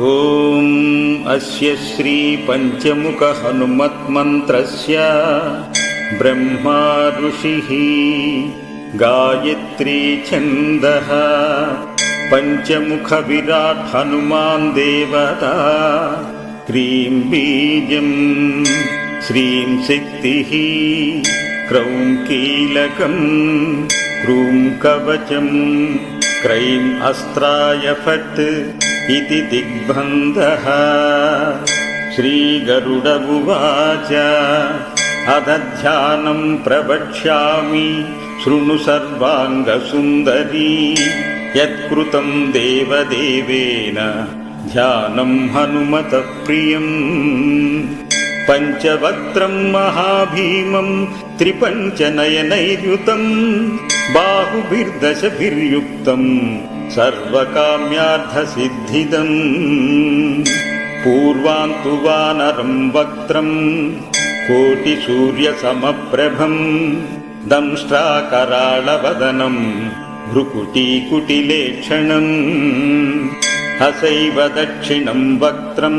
ఓం అస్య శ్రీ పంచముఖ హనుమత్మంత్రస్య బ్రహ్మా ఋషిః గాయత్రీ ఛందః పంచముఖ విరాట్ హనుమాన్ దేవతా క్రీం బీజం శ్రీం శక్తిః క్రౌం కీలకం క్రూం కవచం క్రైం అస్త్రాయ ఫట్ इति दिग्बन्धः। श्रीगरुड उवाच अदध्यानं प्रवक्ष्यामि शृणु सर्वाङ्गसुन्दरी यत्कृतं देवदेवेन ध्यानं हनुमतः प्रियम् पञ्चवक्त्रं महाभीमं त्रिपञ्चनयनैर्युतं बाहुभिर्दशभिर्युक्तम् सर्वकाम्यार्थसिद्धिदम् पूर्वान्तु वानरं वक्त्रं कोटिसूर्यसमप्रभं दंष्ट्राकराळवदनं भ्रुकुटीकुटिलेक्षणम् हसैव दक्षिणं वक्त्रं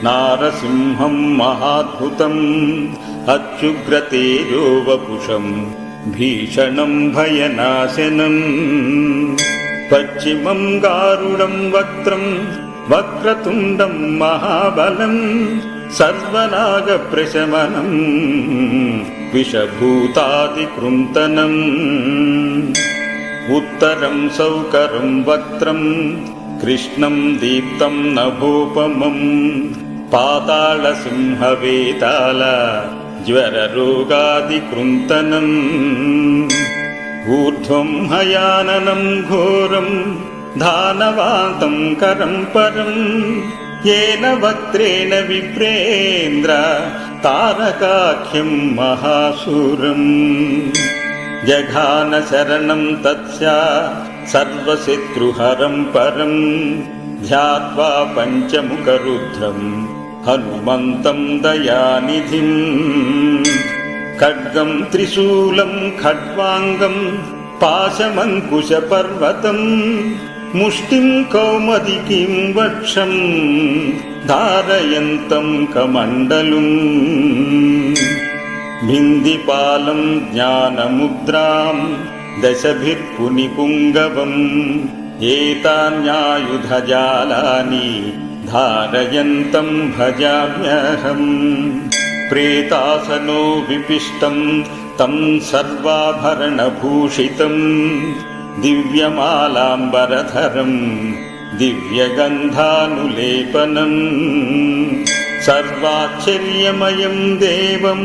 नारसिंहं महाद्भुतम् अत्युग्रतेजो वपुषं भीषणं भयनाशनम् पश्चिमं गारुडं वक्त्रं वक्रतुण्डं महाबलं सर्वनागप्रशमनं विषभूतादिकृन्तनम् उत्तरं सौकरं वक्त्रं कृष्णं दीप्तं नभोपमं पातालसिंहवेताल ज्वररोगादिकृन्तनम् ऊर्ध्वं हयाननं घोरं दानवान्तं करं परं येन वक्त्रेण विप्रेन्द्र तारकाख्यं महाशूरम् जघान शरणं तत्स्या सर्वशत्रुहरं परं ध्यात्वा पञ्चमुखरुद्रं हनुमन्तं दयानिधिम् खड्गं त्रिशूलं खड्वाङ्गं पाशमङ्कुशपर्वतं मुष्टिं कौमदिकीं वक्षं धारयन्तं कमण्डलुम् भिन्दिपालं ज्ञानमुद्रां दशभिर्पुनिपुङ्गवम् एतान्यायुधजालानि धारयन्तं भजाम्यहम् प्रेतासनो विपिष्टं तं सर्वाभरणभूषितं दिव्यमालाम्बरधरं दिव्यगन्धानुलेपनम् सर्वाश्चर्यमयं देवं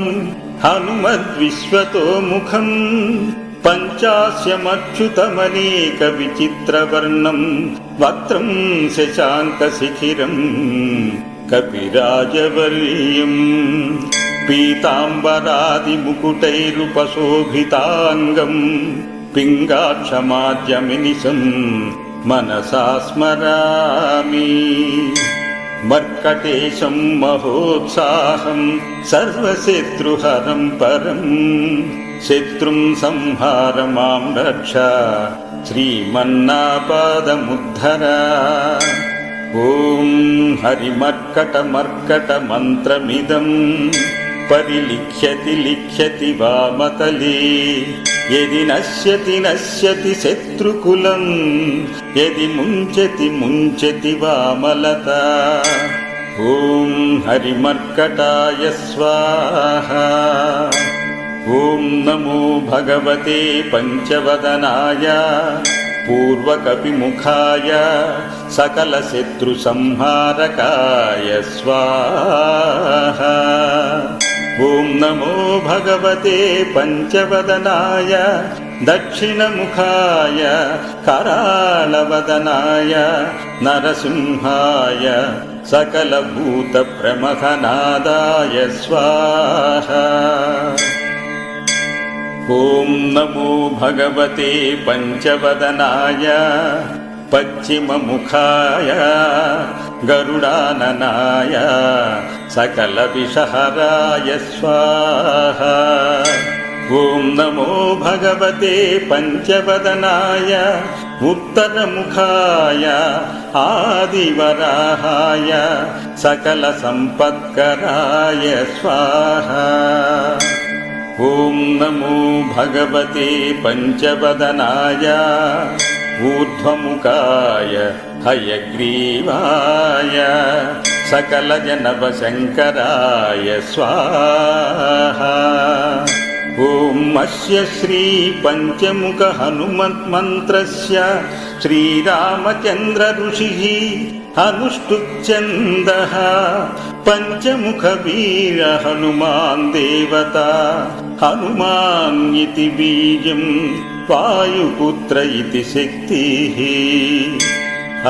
हनुमद्विश्वतोमुखं पञ्चास्यमच्युतमनेकविचित्रवर्णं वक्त्रं शशाङ्कशिखिरम् कपिराजवर्यम् पीताम्बरादिमुकुटैरुपशोभिताङ्गम् पिङ्गाक्षमाद्यमिनिशम् मनसा स्मरामि मर्कटेशं महोत्साहं सर्वशत्रुहरं परं शत्रुं संहार मां रक्ष श्रीमन्नापादमुद्धर ॐ हरिमर्कटमर्कटमन्त्रमिदं परिलिख्यति लिख्यति वामतले यदि नश्यति नश्यति शत्रुकुलं यदि मुञ्चति मुञ्चति वामलता ॐ हरिमर्कटाय स्वाहा ॐ नमो भगवते पञ्चवदनाय पूर्वकपिमुखाय सकलशत्रुसंहारकाय स्वाहा ॐ नमो भगवते पञ्चवदनाय दक्षिणमुखाय करालवदनाय नरसिंहाय सकलभूतप्रमथनादाय स्वाहा ॐ नमो भगवते पञ्चवदनाय पश्चिममुखाय गरुडाननाय सकलविषहराय स्वाहा ఓం నమో భగవతే పంచవదనాయ ఉత్తరముఖాయ ఆదివరాహాయ సకల సంపత్కరాయ స్వాహా. ఓం నమో భగవతే పంచవదనాయ ఊర్ధ్వముఖాయ హయగ్రీవాయ సకల జనవశంకరాయ స్వాహా. ఓం అస్య శ్రీ పంచముఖ హనుమన్మంత్రస్య శ్రీరామచంద్ర ఋషిః అనుష్ఠుచ్ఛందః పంచముఖ వీర హనుమాన్ దేవతా హనుమాన్ ఇతి బీజం వాయుపుత్ర ఇతి శక్తిః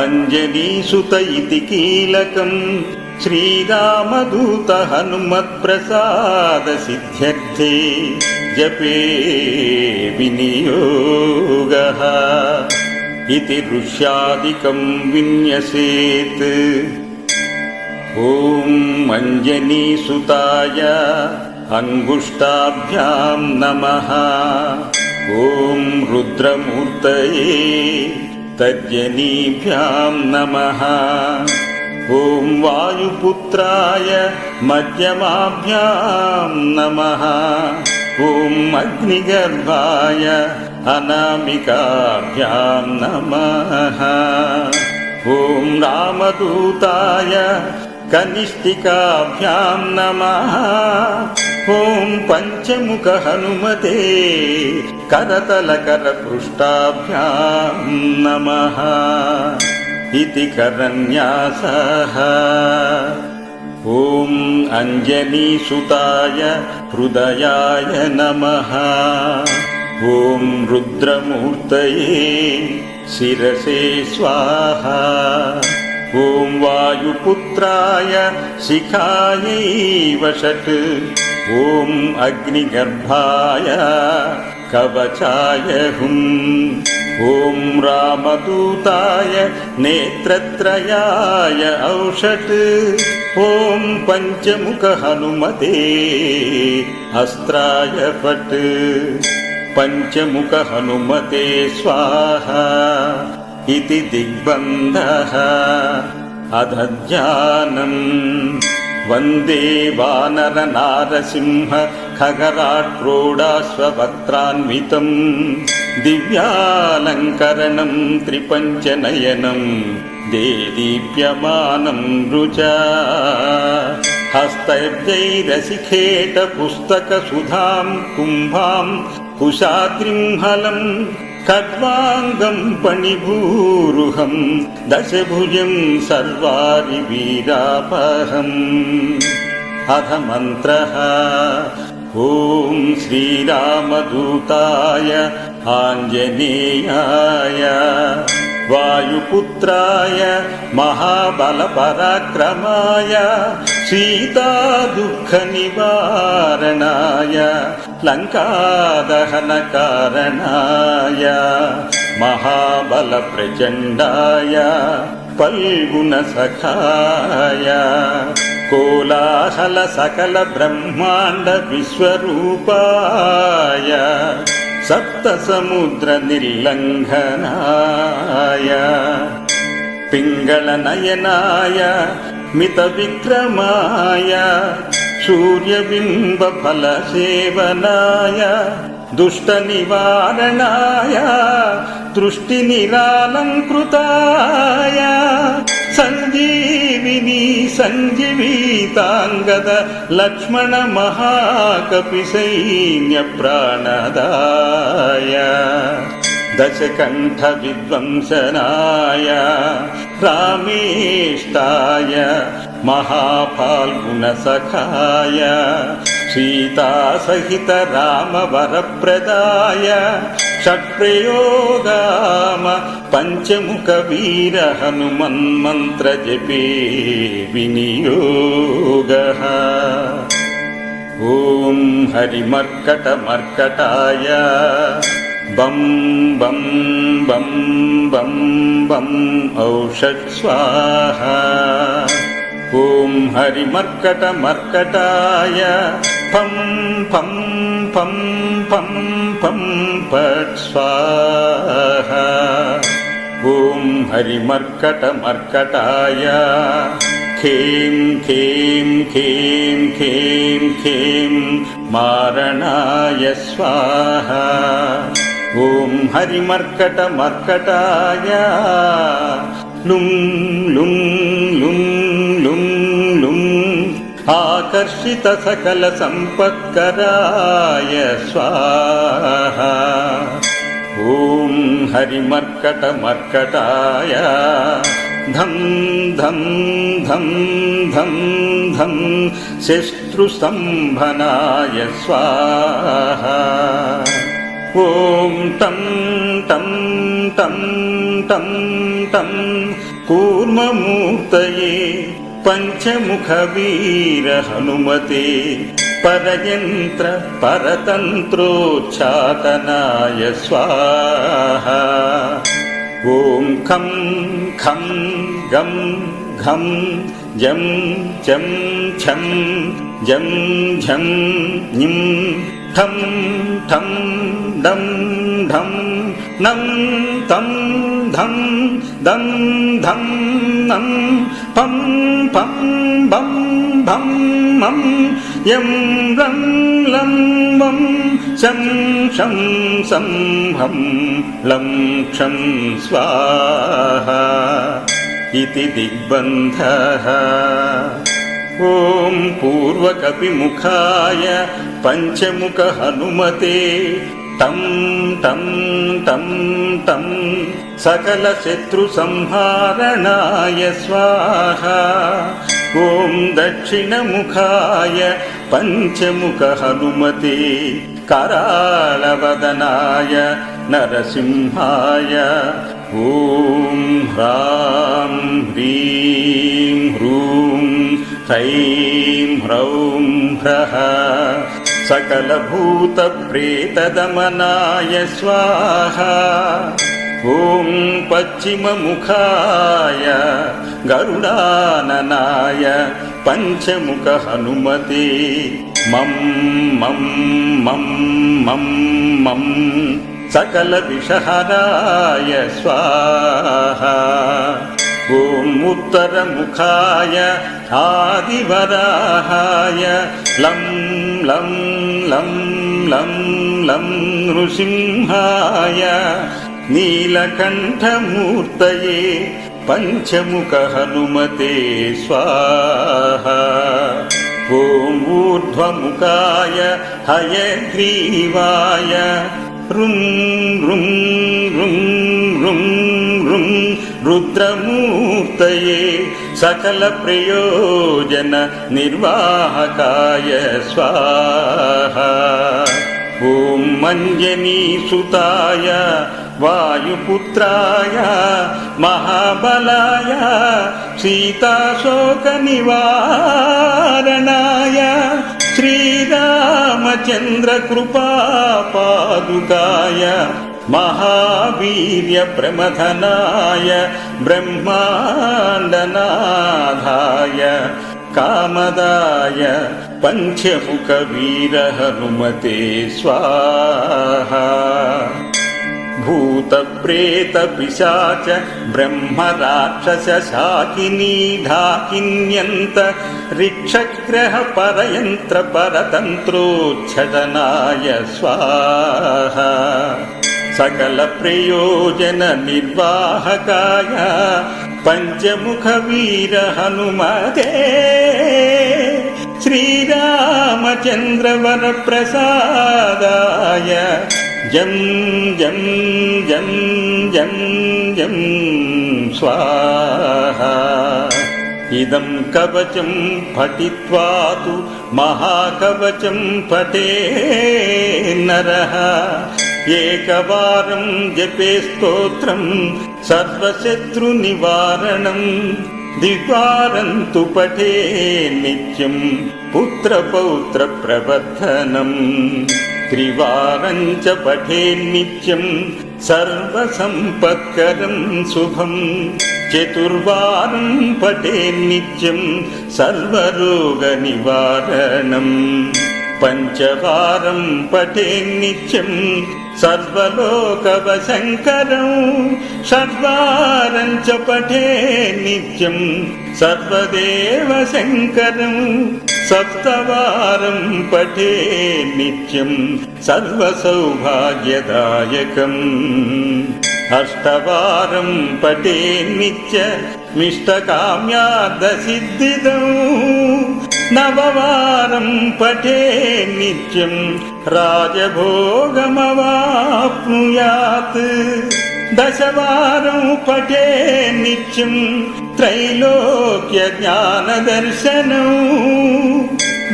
అంజనీసుత ఇతి కీలకం శ్రీరామదూత హనుమత్ప్రసాద సిద్ధ్యర్థే జపే వినియోగః ఇతి ఋష్యాదికం విన్యసేత్. ఓం అంజనీసుతాయ అంగుష్టాభ్యాం నమః. ఓం రుద్రమూర్తయే తర్జనీభ్యాం నమః. ఓం వాయుపుత్రాయ మధ్యమాభ్యాం నమః. ఓం అగ్నిగర్భాయ అనామికాభ్యాం నమః. ఓం రామదూతాయ కనిష్ఠికాభ్యాం నమః. ఓం పంచముఖ హనుమతే కరతలకరపృష్టాభ్యాం నమః ఇతి కరన్యాసః. ఓం అంజనీసుతాయ హృదయాయ నమః. ఓం రుద్రమూర్తయే శిరసే స్వాహా. ఓం వాయుపుత్రాయ శిఖాయై వషట్. ఓం అగ్నిగర్భాయ కవచాయ హుం. ఓం రామదూతాయ నేత్రత్రయాయ ఔషట్. ఓం పంచముఖ హనుమతే అస్త్రాయ ఫట్. పంచముఖ హనుమతే స్వాహా ఇతి దిగ్బంధః. అధధ్యానం వందే వానర నారసింహ ఖగరాట్రోడాశ్వవక్త్రాన్వితం దివ్యాలంకరణం త్రిపంచనయనం దేదీప్యమానం రుచా. హస్తైర్జైరసిఖేట పుస్తక సుధాం కుంభాం కుశాగ్రిం హలం ఖడ్వాంగం పణిభూరుహం దశభుజం సర్వారి వీరాపహం. అథ మంత్రః. ఓం శ్రీరామదూతాయ ఆంజనేయాయ వాయుపుత్రాయ మహాబలపరాక్రమాయ సీతాదుఃఖ నివారణాయ లంకాదహనకారణాయ మహాబల ప్రచండాయ పల్గుణ సఖాయ కోలాహల సకల బ్రహ్మాండ విశ్వరూపాయ సప్త సముద్ర నిర్లంఘనాయ పింగళ నయనాయ మిత విక్రమాయ సూర్యబింబ ఫల సేవనాయ దుష్ట నివారణాయ దృష్టి నిరాలంకృతాయ సంజీవిని సంజీవితాంగద లక్ష్మణ మహాకపి సైన్య ప్రాణదాయ దశకంఠ విధ్వంసనాయ రామేష్టాయ మహాఫాల్గుణ సఖాయ సీతాసహిత రామవరప్రదాయ షట్ప్రయోగామ పంచముఖ వీర హనుమన్మంత్ర జపే వినియోగః. ఓం హరిమర్కట మర్కటాయ బం బం బం బం బం ఔషధ్ స్వాహా. ఓం హరిమర్కట మర్కటాయ ఫం ఫం पं पं पं पट् स्वाहा। ॐ हरिमर्कटमर्कटाय खें खें खें खें खें मारणाय स्वाहा। ॐ हरिमर्कटमर्कटाय लुं लुं लुं लुं लुं आकर्षित सकल संपत्कराय स्वाहा। ॐ हरिमर्कटमर्कटाय धं धं धं धं धं शत्रुस्तम्भनाय स्वाहा। ॐ तं तं तं तं तं कूर्ममूर्तये पंचमुखवीर हनुमते परयंत्र परतंत्रोच्चाटनाय स्वाहा। ॐ खं खं गं घं जं चं छं जं झं ञं ठं ठं डं ढं नं तं धं दं धं नं पं पं बं भं मं यं रं लं वं शं शं सं हं लं क्षं स्वाहा इति दिग्बन्धः। ॐ पूर्वकपिमुखाय पंचमुख हनुमते तं तं तं तं सकल शत्रु संहारणाय स्वाहा। ॐ दक्षिणमुखाय पंचमुख हनुमते करालवदनाय नरसिंहाय ॐ ह्रां ह्रीं ह्रूं ह्रैं ह्रौं ह्रः सकलभूतप्रेतदमनाय स्वाहा। ॐ पश्चिममुखाय गरुडाननाय पंचमुख हनुमते मं मं मं मं मं सकल विषहराय स्वाहा। ॐ उत्तरमुखाय आदिवराहाय लं लं लं लं लं नृसिंहाय नीलकण्ठमूर्तये पंचमुख हनुमते स्वाहा। ॐ ऊर्ध्वमुखाय हयग्रीवाय रुं रुं रुं रुं रुं रुद्रमूर्तये सकल प्रयोजन निर्वाहकाय स्वाहा। ॐ मञ्जनीसुताय वायुपुत्राय महाबलाय सीताशोकनिवारणाय श्रीरामचन्द्र कृपापादुकाय महावीर्यप्रमथनाय ब्रह्माण्डनाथाय कामदाय पंचमुखवीर हनुमते स्वाहा। भूतप्रेत पिशाच ब्रह्म राक्षस शाकिनी ढाकिन्यन्त ऋक्षग्रह परयंत्र परतंत्रोच्छदनाय स्वाहा। सकल प्रयोजन निर्वाहकाय पंचमुखवीर हनुमते श्रीरामचंद्र वरप्रसादाय जं जं जं जं जं स्वाहा। इदं कवचं पठित्वा तु महाकवचं पठे नरः एकवारं जपे स्तोत्रं सर्वशत्रुनिवारणं द्विवारं तु पठे नित्यं पुत्रपौत्रप्रवर्धनम् त्रिवारं च पठे नित्यं सर्वसम्पत्करं शुभं चतुर्वारं पठे नित्यं सर्वरोगनिवारणम् పంచవారం పఠేన్నిత్యం సర్వలోకవశంకరం షడ్వారం చ పఠేన్నిత్యం సర్వదేవశంకరం సప్తవారం పఠేన్నిత్యం సర్వసౌభాగ్యదాయకం అష్టవారం పఠేన్నిత్యమిష్టకామ్యార్థసిద్ధిదం నవవారం పఠేన్నిత్యం రాజభోగమవాప్నుయాత్ దశవారం పఠేన్నిత్యం త్రైలోక్య జ్ఞానదర్శనం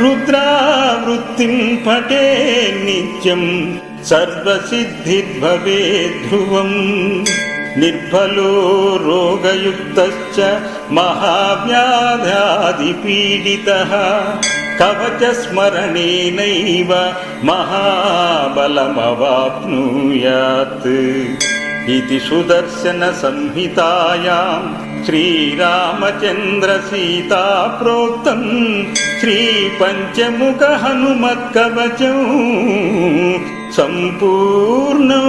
రుద్రావృత్తిం పఠేన్నిత్యం సర్వసిద్ధిర్భవేద్ధృవం నిర్ఫలో రోగయుక్తశ్చ మహావ్యాధ్యాదిపీడితః కవచస్మరణేనైవ మహాబలమవాప్నుయాత్ ఇది సుదర్శన సంహితాయాం శ్రీరామచంద్ర సీతా ప్రోక్తం శ్రీ పంచముఖ హనుమత్కవచం సంపూర్ణం